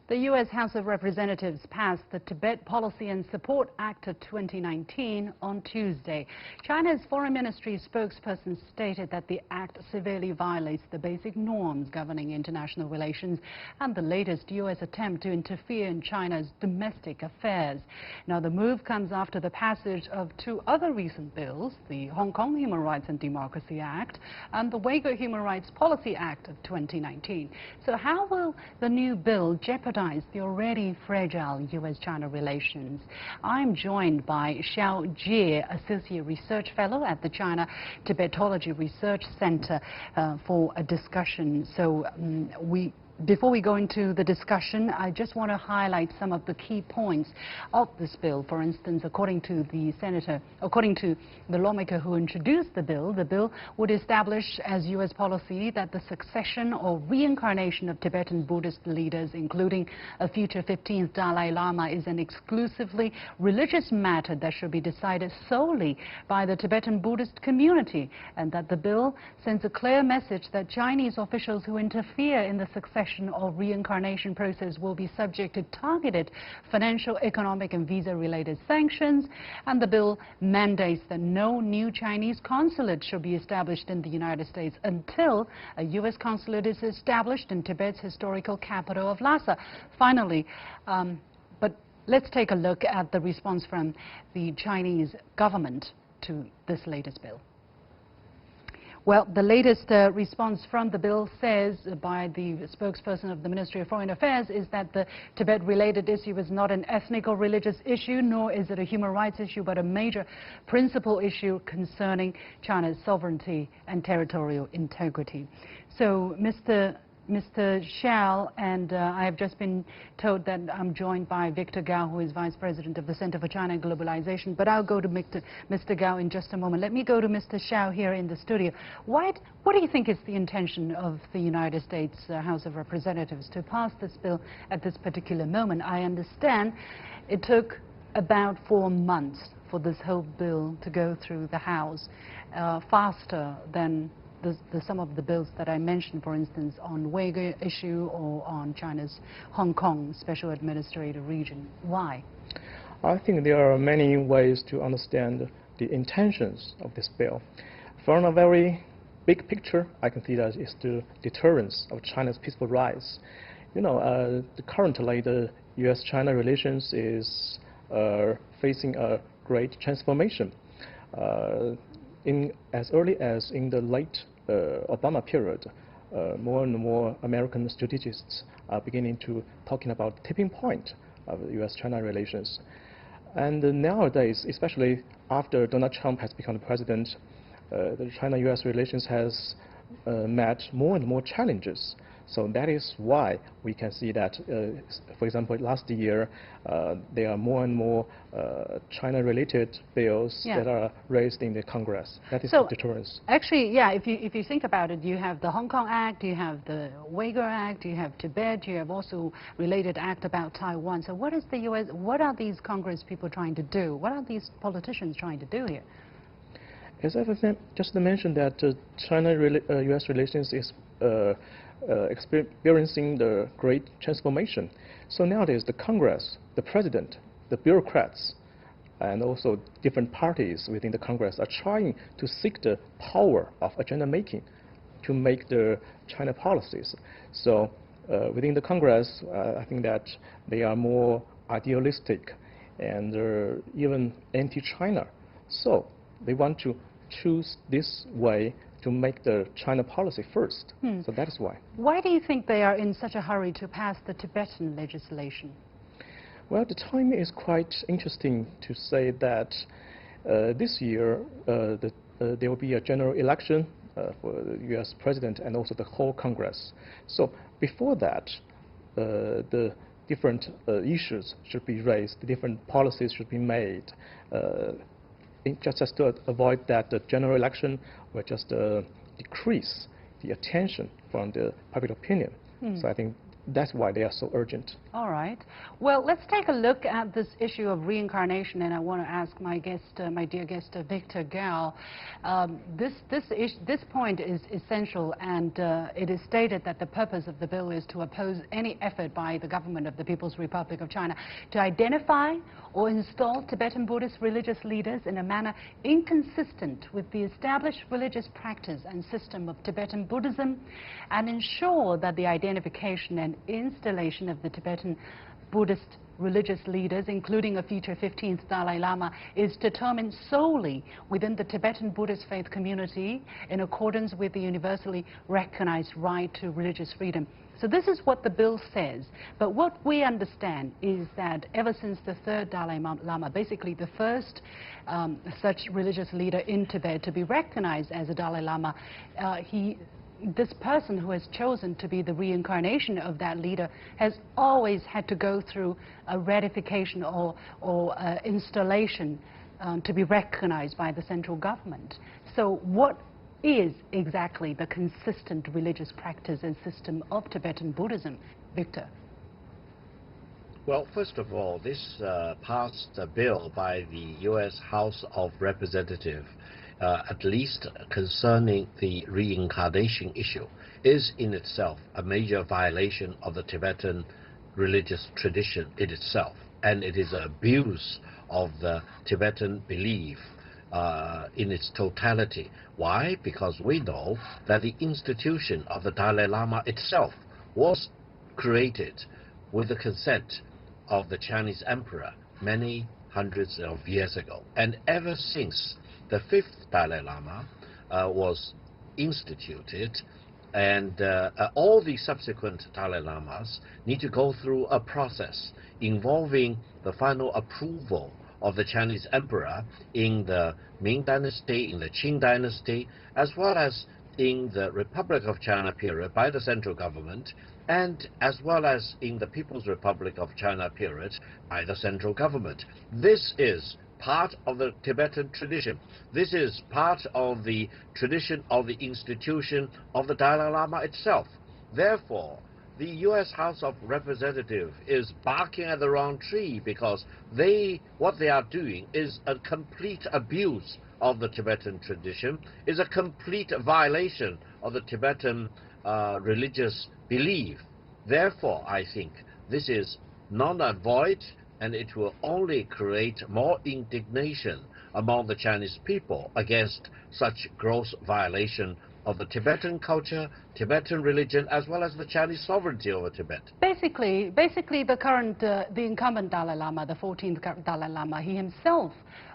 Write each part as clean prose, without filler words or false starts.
The U.S. House of Representatives passed the Tibet Policy and Support Act of 2019 on Tuesday. China's Foreign Ministry spokesperson stated that the act severely violates the basic norms governing international relations and the latest U.S. attempt to interfere in China's domestic affairs. Now, the move comes after the passage of two other recent bills, the Hong Kong Human Rights and Democracy Act and the Uyghur Human Rights Policy Act of 2019. So how will the new bill jeopardize the already fragile U.S.-China relations? I'm joined by Xiao Jie, Associate Research Fellow at the China Tibetology Research Center for a discussion. So before we go into the discussion, I just want to highlight some of the key points of this bill. For instance, according to the lawmaker who introduced the bill would establish as U.S. policy that the succession or reincarnation of Tibetan Buddhist leaders, including a future 15th Dalai Lama, is an exclusively religious matter that should be decided solely by the Tibetan Buddhist community, and that the bill sends a clear message that Chinese officials who interfere in the succession or reincarnation process will be subject to targeted financial, economic and visa-related sanctions. And the bill mandates that no new Chinese consulate should be established in the United States until a U.S. consulate is established in Tibet's historical capital of Lhasa. Finally, but let's take a look at the response from the Chinese government to this latest bill. Well, the latest response from the bill says by the spokesperson of the Ministry of Foreign Affairs is that the Tibet-related issue is not an ethnic or religious issue, nor is it a human rights issue, but a major principal issue concerning China's sovereignty and territorial integrity. So, Mr. Xiao, and I have just been told that I'm joined by Victor Gao, who is Vice President of the Center for China and Globalization, but I'll go to Mr. Gao in just a moment. Let me go to Mr. Xiao here in the studio. What do you think is the intention of the United States House of Representatives to pass this bill at this particular moment? I understand it took about 4 months for this whole bill to go through the House, faster than some of the bills that I mentioned, for instance, on Uyghur issue or on China's Hong Kong Special Administrative Region. Why? I think there are many ways to understand the intentions of this bill. From a very big picture, I can see that it's the deterrence of China's peaceful rise. You know, currently the U.S.-China relations is facing a great transformation. As early as in the late Obama period, more and more American strategists are beginning to talking about the tipping point of U.S.-China relations. And nowadays, especially after Donald Trump has become the president, the China-U.S. relations has met more and more challenges. So that is why we can see that, for example, last year, there are more and more China-related bills that are raised in the Congress. That is the deterrence. Actually, yeah, if you think about it, you have the Hong Kong Act, you have the Uyghur Act, you have Tibet, you have also related act about Taiwan. So what is the U.S., what are these Congress people trying to do? What are these politicians trying to do here? As I just mentioned that China-U.S. relations is experiencing the great transformation. So nowadays, the Congress, the President, the bureaucrats, and also different parties within the Congress are trying to seek the power of agenda making to make the China policies. So within the Congress, I think that they are more idealistic and even anti-China. So they want to choose this way to make the China policy first. So that is why. Why do you think they are in such a hurry to pass the Tibetan legislation? Well, the timing is quite interesting to say that this year there will be a general election for the U.S. President and also the whole Congress. So before that, the different issues should be raised, the different policies should be made, just to avoid that the general election will just decrease the attention from the public opinion. So I think that's why they are so urgent. All right. Well, let's take a look at this issue of reincarnation, and I want to ask my guest, my dear guest, Victor Gao. This point is essential, and it is stated that the purpose of the bill is to oppose any effort by the government of the People's Republic of China to identify or install Tibetan Buddhist religious leaders in a manner inconsistent with the established religious practice and system of Tibetan Buddhism, and ensure that the identification and installation of the Tibetan Buddhist religious leaders, including a future 15th Dalai Lama, is determined solely within the Tibetan Buddhist faith community in accordance with the universally recognized right to religious freedom. So this is what the bill says. But what we understand is that ever since the third Dalai Lama, basically the first such religious leader in Tibet to be recognized as a Dalai Lama, this person who has chosen to be the reincarnation of that leader has always had to go through a ratification or installation to be recognized by the central government. So what is exactly the consistent religious practice and system of Tibetan Buddhism? Victor? Well, first of all, this passed a bill by the U.S. House of Representatives, at least concerning the reincarnation issue, is in itself a major violation of the Tibetan religious tradition in itself, and it is an abuse of the Tibetan belief in its totality. Why? Because we know that the institution of the Dalai Lama itself was created with the consent of the Chinese emperor many hundreds of years ago. And ever since the fifth Dalai Lama was instituted, and all the subsequent Dalai Lamas need to go through a process involving the final approval of the Chinese emperor in the Ming Dynasty, in the Qing Dynasty, as well as in the Republic of China period by the central government, and as well as in the People's Republic of China period by the central government. This is part of the Tibetan tradition. This is part of the tradition of the institution of the Dalai Lama itself. Therefore, the U.S. House of Representatives is barking at the wrong tree, because what they are doing is a complete abuse of the Tibetan tradition, is a complete violation of the Tibetan religious belief. Therefore, I think this is null and void, and it will only create more indignation among the Chinese people against such gross violation of the Tibetan culture, Tibetan religion, as well as the Chinese sovereignty over Tibet. Basically the current, the incumbent Dalai Lama, the 14th Dalai Lama, he himself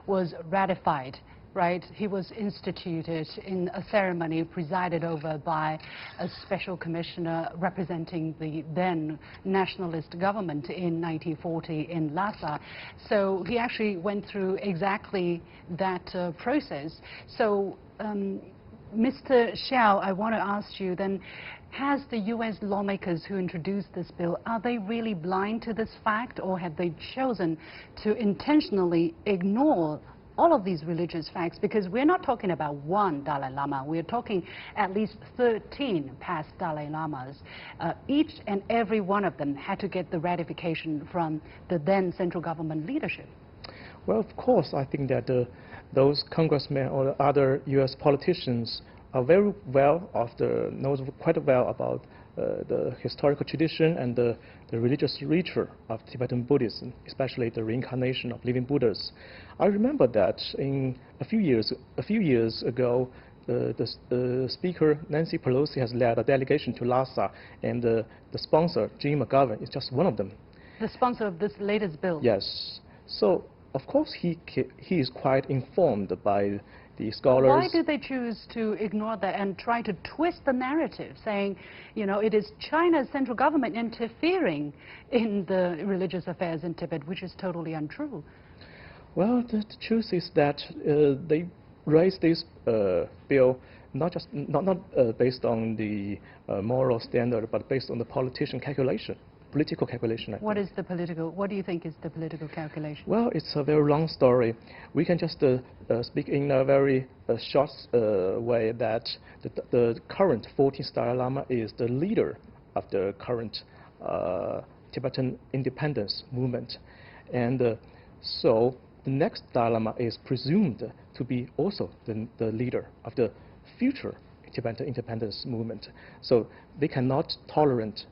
was ratified, right? He was instituted in a ceremony presided over by a special commissioner representing the then nationalist government in 1940 in Lhasa. So he actually went through exactly that process. So Mr. Xiao, I want to ask you then, has the U.S. lawmakers who introduced this bill, are they really blind to this fact, or have they chosen to intentionally ignore all of these religious facts? Because we're not talking about one Dalai Lama, we're talking at least 13 past Dalai Lamas. Each and every one of them had to get the ratification from the then central government leadership. Well, of course, I think that those congressmen or other U.S. politicians are very well knows quite well about the historical tradition and the religious ritual of Tibetan Buddhism, especially the reincarnation of living Buddhas. I remember that a few years ago, the Speaker Nancy Pelosi has led a delegation to Lhasa, and the sponsor, Jim McGovern, is just one of them. The sponsor of this latest bill? Yes. So, of course, he is quite informed by the scholars. Why did they choose to ignore that and try to twist the narrative, saying, you know, it is China's central government interfering in the religious affairs in Tibet, which is totally untrue? Well, the truth is that they raised this bill not based on the moral standard, but based on the political calculation. What do you think is the political calculation? Well, it's a very long story. We can just speak in a very short way that the current 14th Dalai Lama is the leader of the current Tibetan independence movement. And so the next Dalai Lama is presumed to be also the leader of the future Tibetan independence movement. So they cannot tolerate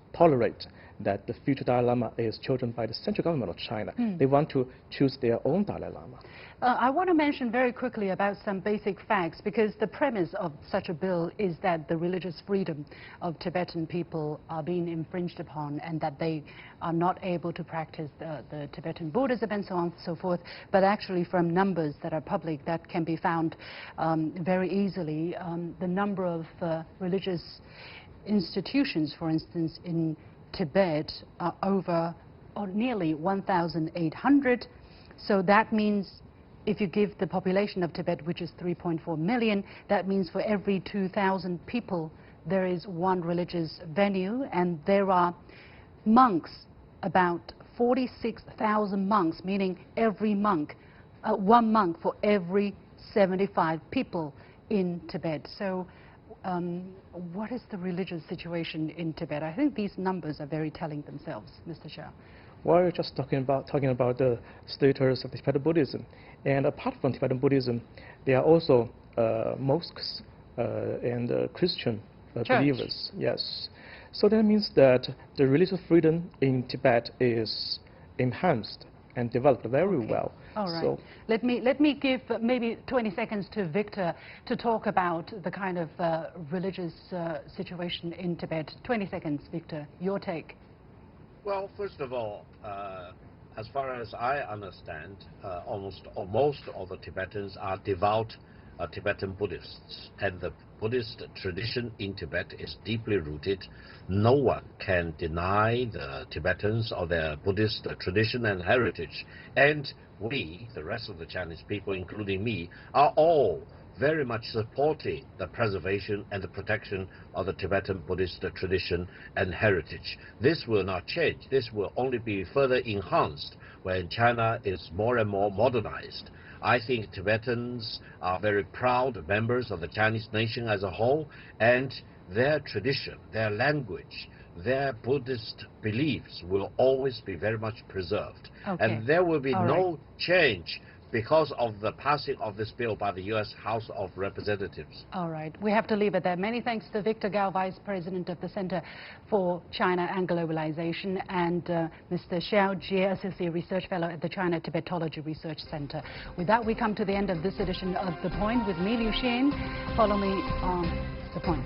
that the future Dalai Lama is chosen by the central government of China. They want to choose their own Dalai Lama. I want to mention very quickly about some basic facts, because the premise of such a bill is that the religious freedom of Tibetan people are being infringed upon, and that they are not able to practice the Tibetan Buddhism and so on and so forth. But actually, from numbers that are public that can be found very easily, the number of religious institutions, for instance, in Tibet are over or nearly 1,800. So that means if you give the population of Tibet, which is 3.4 million, that means for every 2,000 people there is one religious venue, and there are monks, about 46,000 monks, meaning every monk, one monk for every 75 people in Tibet. So what is the religious situation in Tibet? I think these numbers are very telling themselves, Mr. Xiao. Well, we're just talking about the status of Tibetan Buddhism. And apart from Tibetan Buddhism, there are also mosques and Christian believers. Yes. So that means that the religious freedom in Tibet is enhanced and developed very well. All right. So let me give maybe 20 seconds to Victor to talk about the kind of religious situation in Tibet. 20 seconds, Victor. Your take. Well, first of all, as far as I understand, almost or most of the Tibetans are devout Tibetan Buddhists, and the Buddhist tradition in Tibet is deeply rooted. No one can deny the Tibetans or their Buddhist tradition and heritage. And we, the rest of the Chinese people, including me, are all very much supporting the preservation and the protection of the Tibetan Buddhist tradition and heritage. This will not change. This will only be further enhanced when China is more and more modernized. I think Tibetans are very proud members of the Chinese nation as a whole, and their tradition, their language, their Buddhist beliefs will always be very much preserved. Okay. And there will be All no right. change because of the passing of this bill by the U.S. House of Representatives. All right. We have to leave it there. Many thanks to Victor Gao, Vice President of the Center for China and Globalization, and Mr. Xiao Jie, Associate Research Fellow at the China Tibetology Research Center. With that, we come to the end of this edition of The Point with me, Liu Xin. Follow me on The Point.